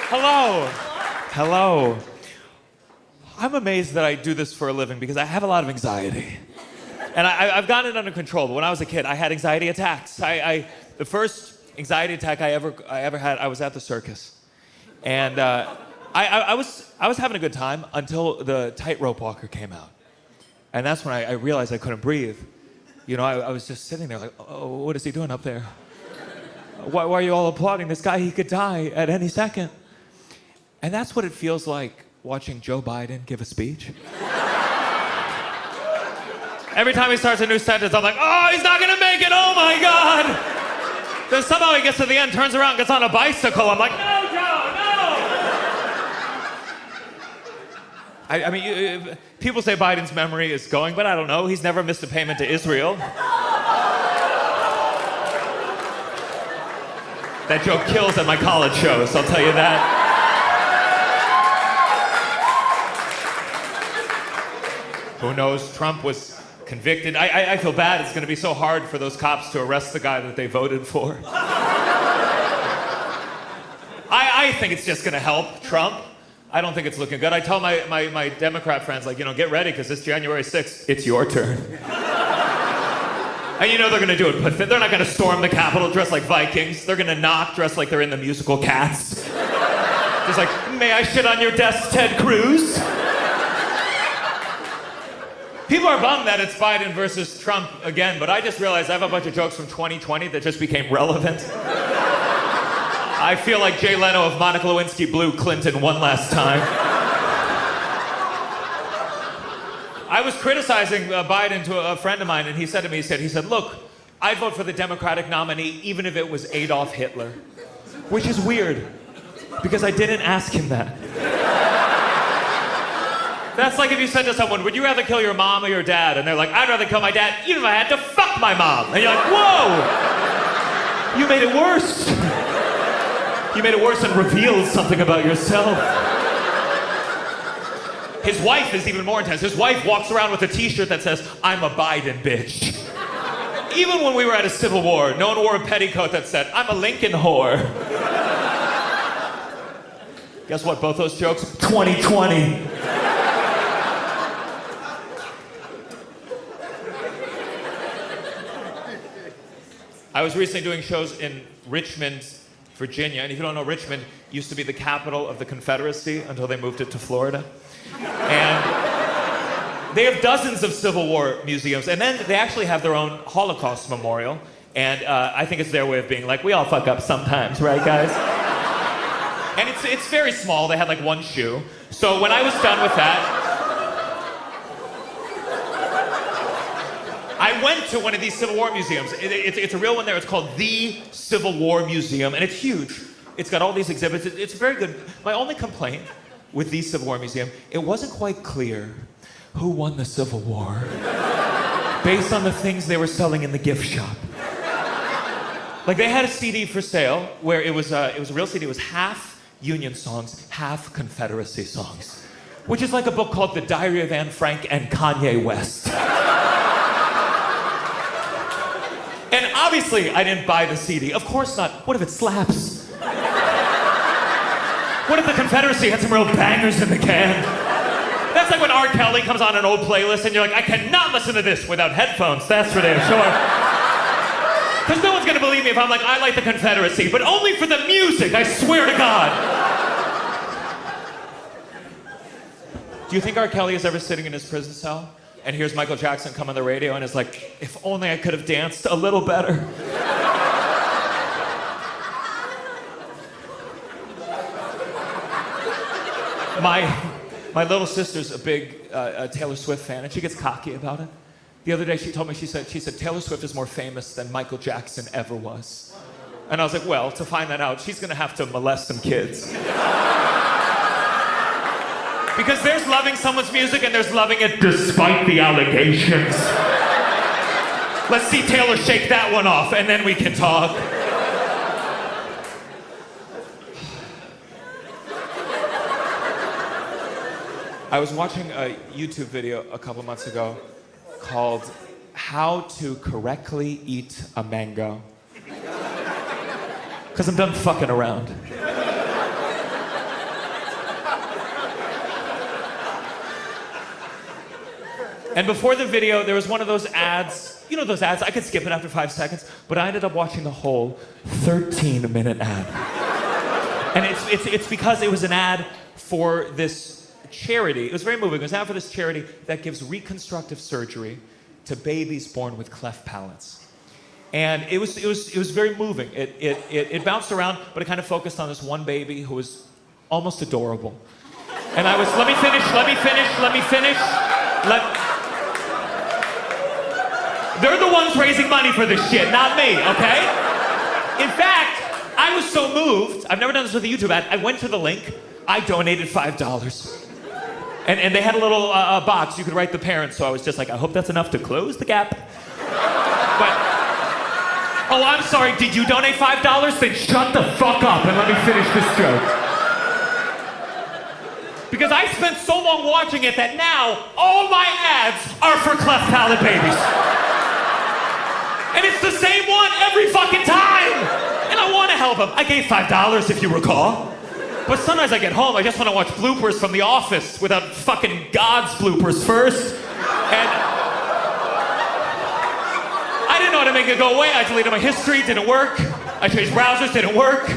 Hello. Hello. I'm amazed that I do this for a living because I have a lot of anxiety. And I've gotten it under control, but when I was a kid, I had anxiety attacks. The first anxiety attack I ever had, I was at the circus. And I was having a good time until the tightrope walker came out. And that's when I realized I couldn't breathe. You know, I was just sitting there like, oh, what is he doing up there? Why are you all applauding this guy? He could die at any second. And that's what it feels like watching Joe Biden give a speech. Every time he starts a new sentence, I'm like, oh, he's not gonna make it, oh my God. Then somehow he gets to the end, turns around, gets on a bicycle. I'm like, no, Joe, no. I mean, people say Biden's memory is going, but I don't know. He's never missed a payment to Israel. That joke kills at my college shows, I'll tell you that. Who knows? Trump was convicted. I feel bad. It's going to be so hard for those cops to arrest the guy that they voted for. I think it's just going to help Trump. I don't think it's looking good. I tell my Democrat friends, like, you know, get ready, because this January 6th, it's your turn. And you know they're going to do it, but they're not going to storm the Capitol dressed like Vikings. They're going to knock dressed like they're in the musical Cats. Just like, may I shit on your desk, Ted Cruz? People are bummed that it's Biden versus Trump again, but I just realized I have a bunch of jokes from 2020 that just became relevant. I feel like Jay Leno of Monica Lewinsky blew Clinton one last time. I was criticizing Biden to a friend of mine, and he said to me, he said, look, I'd vote for the Democratic nominee even if it was Adolf Hitler. Which is weird, because I didn't ask him that. That's like if you said to someone, would you rather kill your mom or your dad? And they're like, I'd rather kill my dad even if I had to fuck my mom. And you're like, whoa! You made it worse. You made it worse and revealed something about yourself. His wife is even more intense. His wife walks around with a t-shirt that says, I'm a Biden bitch. Even when we were at a civil war, no one wore a petticoat that said, I'm a Lincoln whore. Guess what, both those jokes? 2020. I was recently doing shows in Richmond, Virginia, and if you don't know, Richmond used to be the capital of the Confederacy until they moved it to Florida. And they have dozens of Civil War museums, and then they actually have their own Holocaust memorial, and I think it's their way of being like, we all fuck up sometimes, right, guys? And it's very small. They had like one shoe. So when I was done with that, I went to one of these Civil War museums. It's a real one there. It's called the Civil War Museum, and it's huge. It's got all these exhibits. It's very good. My only complaint with the Civil War Museum, it wasn't quite clear who won the Civil War based on the things they were selling in the gift shop. Like, they had a CD for sale where it was a real CD. It was half Union songs, half Confederacy songs, which is like a book called The Diary of Anne Frank and Kanye West. And obviously, I didn't buy the CD. Of course not. What if it slaps? What if the Confederacy had some real bangers in the can? That's like when R. Kelly comes on an old playlist and you're like, I cannot listen to this without headphones, that's for damn sure. Because no one's gonna believe me if I'm like, I like the Confederacy, but only for the music, I swear to God. Do you think R. Kelly is ever sitting in his prison cell and hears Michael Jackson come on the radio and is like, if only I could have danced a little better? My little sister's a big Taylor Swift fan, and she gets cocky about it. The other day she told me, she said, Taylor Swift is more famous than Michael Jackson ever was. And I was like, well, to find that out, she's gonna have to molest some kids. Because there's loving someone's music and there's loving it despite the allegations. Let's see Taylor shake that one off, and then we can talk. I was watching a YouTube video a couple months ago called How to Correctly Eat a Mango. Because I'm done fucking around. And before the video, there was one of those ads. You know those ads? I could skip it after 5 seconds, but I ended up watching the whole 13-minute ad. And it's because it was an ad for this charity. It was very moving. It was an ad for this charity that gives reconstructive surgery to babies born with cleft palates. And it was very moving. It bounced around, but it kind of focused on this one baby who was almost adorable. And I was, let me finish. They're the ones raising money for this shit, not me, okay? In fact, I was so moved, I've never done this with a YouTube ad, I went to the link, I donated $5. And they had a little box, you could write the parents, so I was just like, I hope that's enough to close the gap. But, oh, I'm sorry, did you donate $5? Then shut the fuck up and let me finish this joke. Because I spent so long watching it that now all my ads are for cleft palate babies. And it's the same one every fucking time. And I want to help them. I gave $5 if you recall. But sometimes I get home, I just want to watch bloopers from The Office without fucking God's bloopers first. And I didn't know how to make it go away. I deleted my history, didn't work. I changed browsers, didn't work.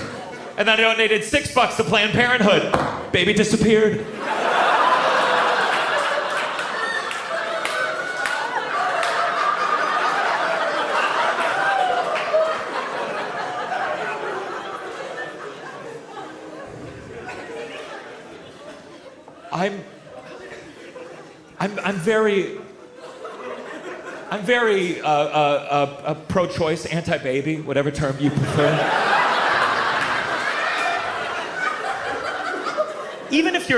And then I donated $6 to Planned Parenthood. Baby disappeared. I'm very pro-choice, anti-baby, whatever term you prefer. Even if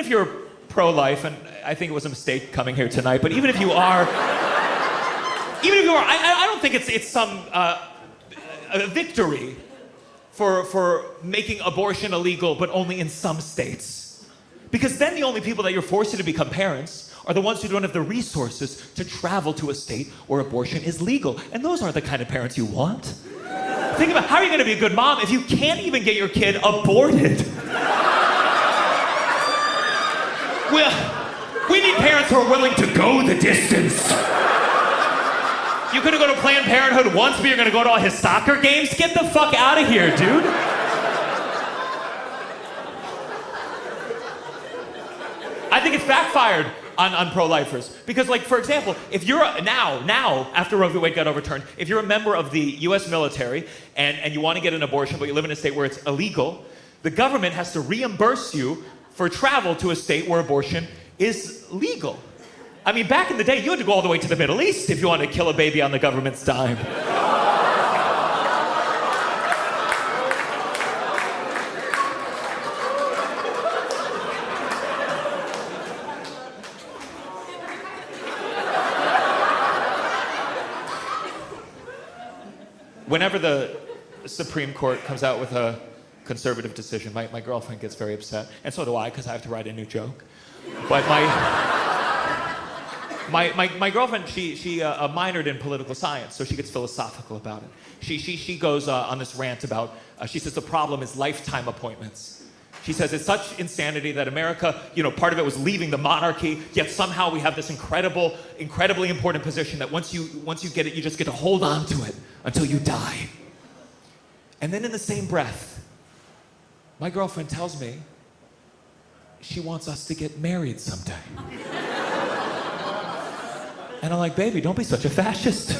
you're pro-life, and I think it was a mistake coming here tonight, but even if you are, I don't think it's some a victory for making abortion illegal, but only in some states. Because then the only people that you're forcing to become parents are the ones who don't have the resources to travel to a state where abortion is legal. And those aren't the kind of parents you want. Think about how are you going to be a good mom if you can't even get your kid aborted? We need parents who are willing to go the distance. You're going to go to Planned Parenthood once, but you're going to go to all his soccer games? Get the fuck out of here, dude. I think it's backfired on pro-lifers. Because, like, for example, if you're now, after Roe v. Wade got overturned, if you're a member of the US military and you want to get an abortion, but you live in a state where it's illegal, the government has to reimburse you for travel to a state where abortion is legal. I mean, back in the day, you had to go all the way to the Middle East if you wanted to kill a baby on the government's dime. Whenever the Supreme Court comes out with a conservative decision, my girlfriend gets very upset, and so do I, because I have to write a new joke. But my girlfriend, she minored in political science, so she gets philosophical about it. She goes on this rant about, she says the problem is lifetime appointments. She says it's such insanity that America, part of it was leaving the monarchy, yet somehow we have this incredibly important position that once you get it, you just get to hold on to it until you die. And then in the same breath, my girlfriend tells me she wants us to get married someday. And I'm like, baby, don't be such a fascist.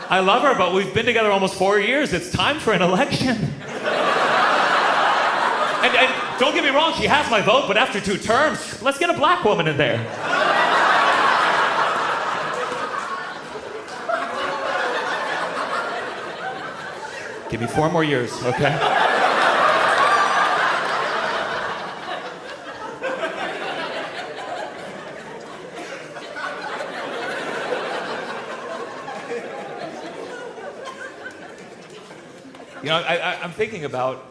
I love her, but we've been together almost 4 years. It's time for an election. And don't get me wrong, she has my vote, but after 2 terms, let's get a black woman in there. Give me 4 more years, okay? I'm thinking about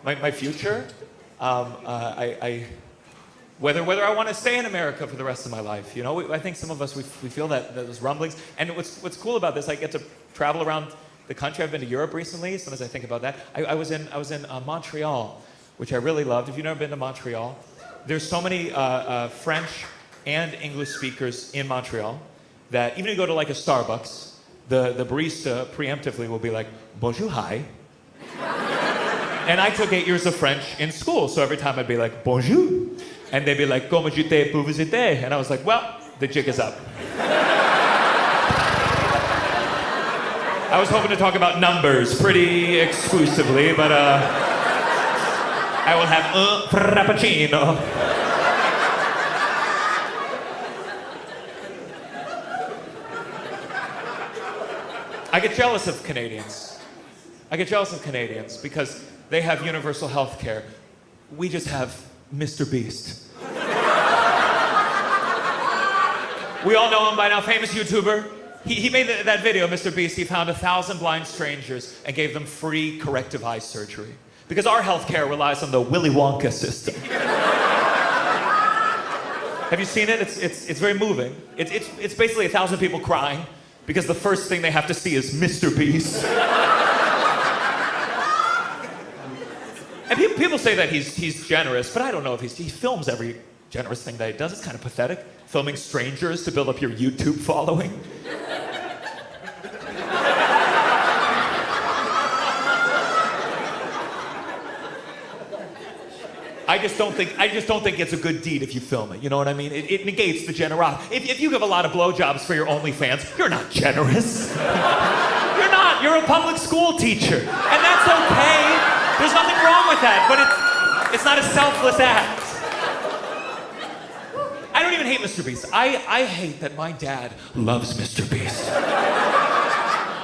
my future. Whether I want to stay in America for the rest of my life. I think some of us, we feel that those rumblings. And what's cool about this, I get to travel around the country. I've been to Europe recently. Sometimes I think about that. I was in Montreal, which I really loved. If you've never been to Montreal, there's so many French and English speakers in Montreal that even if you go to like a Starbucks, the barista preemptively will be like, bonjour, hi. And I took 8 years of French in school, so every time I'd be like, bonjour. And they'd be like, comment j'étais pour vous aider? And I was like, well, the jig is up. I was hoping to talk about numbers pretty exclusively, but I will have un frappuccino. I get jealous of Canadians. I get jealous of Canadians because they have universal health care. We just have Mr. Beast. We all know him by now, famous YouTuber. He made that video, Mr. Beast. He found 1,000 blind strangers and gave them free corrective eye surgery. Because our healthcare relies on the Willy Wonka system. Have you seen it? It's very moving. It's basically 1,000 people crying because the first thing they have to see is Mr. Beast. And people say that he's generous, but I don't know if he films every generous thing that he does. It's kind of pathetic, filming strangers to build up your YouTube following. I just don't think it's a good deed if you film it. You know what I mean? It negates the generosity. If you give a lot of blowjobs for your OnlyFans, you're not generous. You're not. You're a public school teacher, and that's okay. There's nothing wrong with that, but it's not a selfless act. I don't even hate Mr. Beast. I hate that my dad loves Mr. Beast.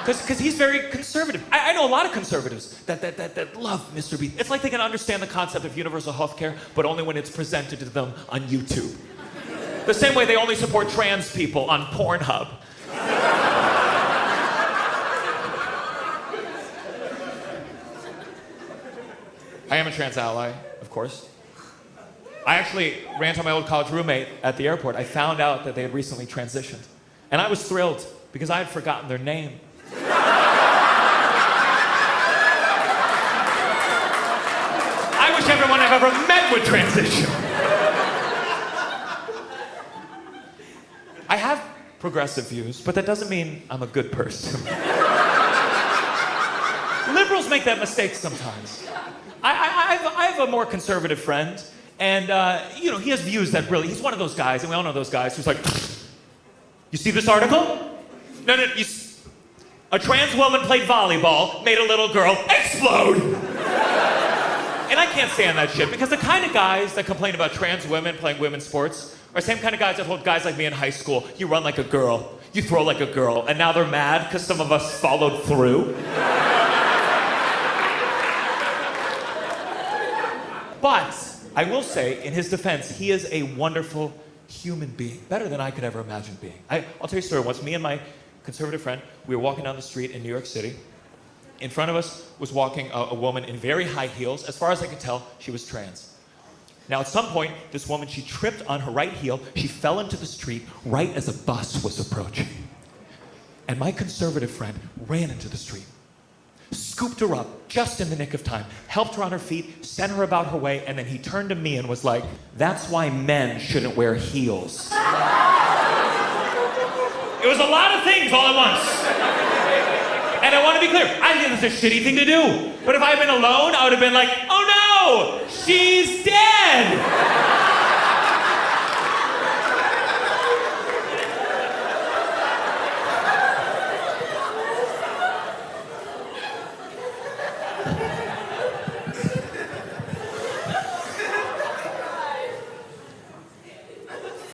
Because he's very conservative. I know a lot of conservatives that love Mr. Beast. It's like they can understand the concept of universal health care, but only when it's presented to them on YouTube. The same way they only support trans people on Pornhub. I am a trans ally, of course. I actually ran to my old college roommate at the airport. I found out that they had recently transitioned. And I was thrilled because I had forgotten their name. I wish everyone I've ever met would transition. I have progressive views, but that doesn't mean I'm a good person. Liberals make that mistake sometimes. I have a more conservative friend, and he has views that really, he's one of those guys, and we all know those guys, who's like, you see this article? No, a trans woman played volleyball, made a little girl explode. And I can't stand that shit, because the kind of guys that complain about trans women playing women's sports are the same kind of guys that told guys like me in high school, you run like a girl, you throw like a girl, and now they're mad because some of us followed through. But I will say, in his defense, he is a wonderful human being, better than I could ever imagine being. I'll tell you a story. Once, me and my conservative friend, we were walking down the street in New York City. In front of us was walking a woman in very high heels. As far as I could tell, she was trans. Now, at some point, this woman, she tripped on her right heel. She fell into the street right as a bus was approaching. And my conservative friend ran into the street, scooped her up just in the nick of time, helped her on her feet, sent her about her way, and then he turned to me and was like, that's why men shouldn't wear heels. It was a lot of things all at once. And I want to be clear, I think that's a shitty thing to do. But if I had been alone, I would have been like, oh no, she's dead.